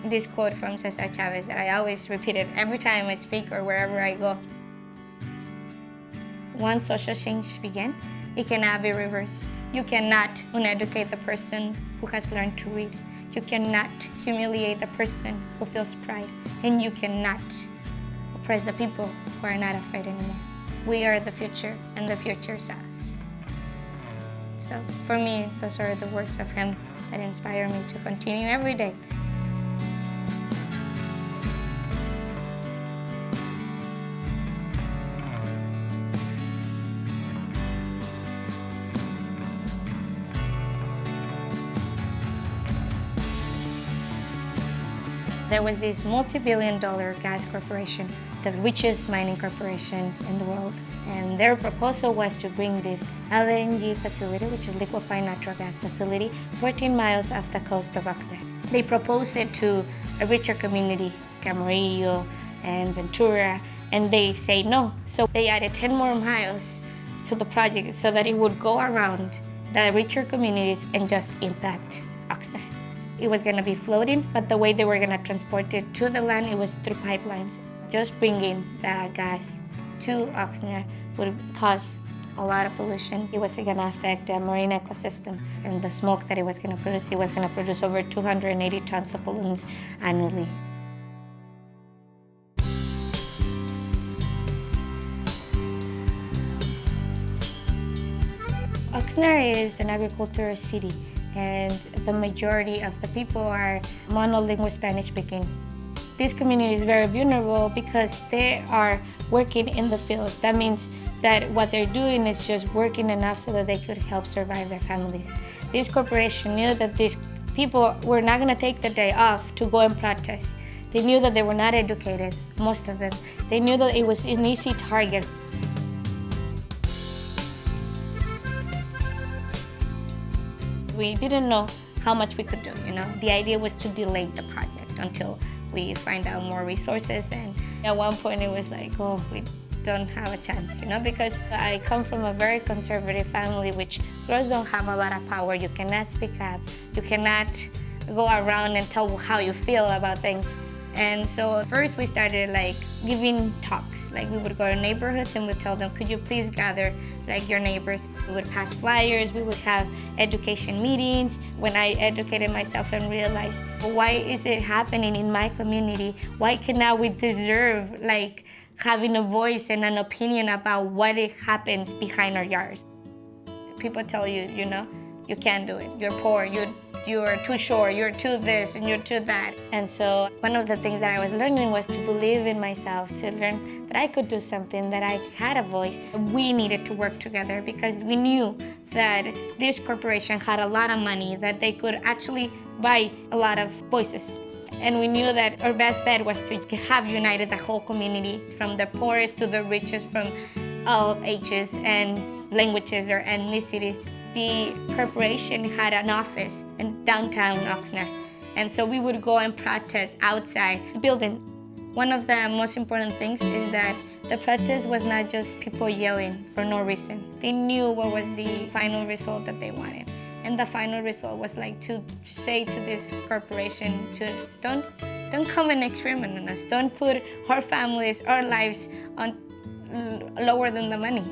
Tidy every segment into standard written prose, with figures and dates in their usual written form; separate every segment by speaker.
Speaker 1: this quote from Cesar Chavez that I always repeat it every time I speak or wherever I go. Once social change begins, it cannot be reversed. You cannot uneducate the person who has learned to read. You cannot humiliate the person who feels pride. And you cannot oppress the people who are not afraid anymore. We are the future, and the future is ours. So for me, those are the words of him that inspire me to continue every day. There was this multi-billion-dollar gas corporation, the richest mining corporation in the world. And their proposal was to bring this LNG facility, which is liquefied natural gas facility, 14 miles off the coast of Oxnard. They proposed it to a richer community, Camarillo and Ventura, and they say no. So they added 10 more miles to the project so that it would go around the richer communities and just impact Oxnard. It was going to be floating, but the way they were going to transport it to the land, it was through pipelines. Just bringing the gas to Oxnard would cause a lot of pollution. It was going to affect the marine ecosystem, and the smoke that it was going to produce over 280 tons of pollutants annually. Oxnard is an agricultural city, and the majority of the people are monolingual Spanish speaking. This community is very vulnerable because they are working in the fields. That means that what they're doing is just working enough so that they could help survive their families. This corporation knew that these people were not going to take the day off to go and protest. They knew that they were not educated, most of them. They knew that it was an easy target. We didn't know how much we could do, The idea was to delay the project until we find out more resources. And at one point it was like, oh, we don't have a chance, because I come from a very conservative family, which girls don't have a lot of power. You cannot speak up. You cannot go around and tell how you feel about things. And so first we started giving talks. We would go to neighborhoods and we'd tell them, could you please gather your neighbors? We would pass flyers, we would have education meetings. When I educated myself and realized, why is it happening in my community? Why cannot we deserve having a voice and an opinion about what happens behind our yards? People tell you, you can't do it. You're poor, you're too short, you're too this and you're too that. And so one of the things that I was learning was to believe in myself, to learn that I could do something, that I had a voice. We needed to work together because we knew that this corporation had a lot of money, that they could actually buy a lot of voices. And we knew that our best bet was to have united the whole community, from the poorest to the richest, from all ages and languages or ethnicities. The corporation had an office in downtown Oxnard, and so we would go and protest outside the building. One of the most important things is that the protest was not just people yelling for no reason. They knew what was the final result that they wanted, and the final result was to say to this corporation to don't come and experiment on us. Don't put our families, our lives on lower than the money.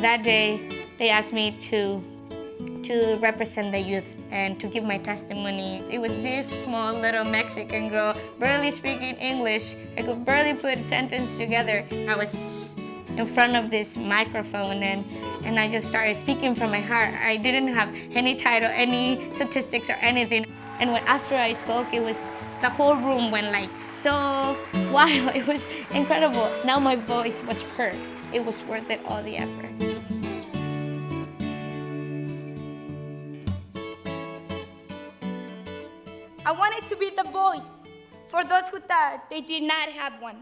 Speaker 1: That day, they asked me to represent the youth and to give my testimony. It was this small little Mexican girl, barely speaking English. I could barely put a sentence together. I was in front of this microphone and I just started speaking from my heart. I didn't have any title, any statistics or anything. And after I spoke, the whole room went so wild. It was incredible. Now my voice was heard. It was worth it, all the effort.
Speaker 2: I wanted to be the voice for those who thought they did not have one.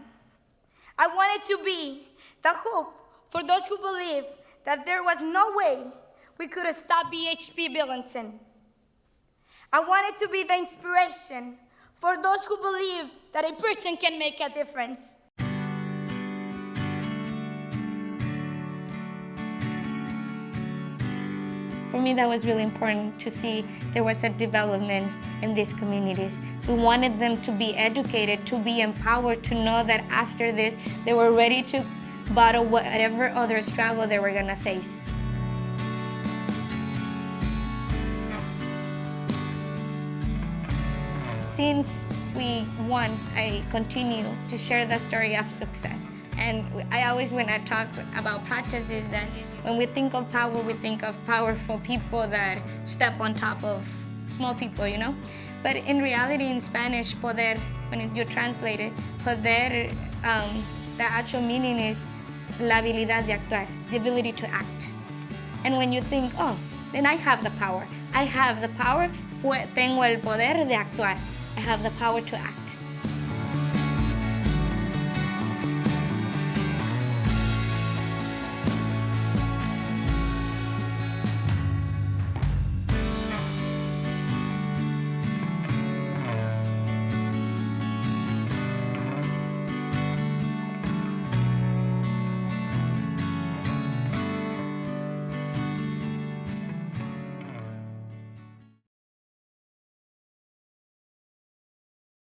Speaker 2: I wanted to be the hope for those who believed that there was no way we could stop BHP Billington. I wanted to be the inspiration for those who believe that a person can make a difference.
Speaker 1: For me, that was really important to see there was a development in these communities. We wanted them to be educated, to be empowered, to know that after this, they were ready to battle whatever other struggle they were gonna face. Since we won, I continue to share the story of success. And I always, when I talk about practices, that when we think of power, we think of powerful people that step on top of small people, you know? But in reality, in Spanish, poder, when you translate it, poder, the actual meaning is la habilidad de actuar, the ability to act. And when you think, oh, then I have the power. I have the power, tengo el poder de actuar. I have the power to act.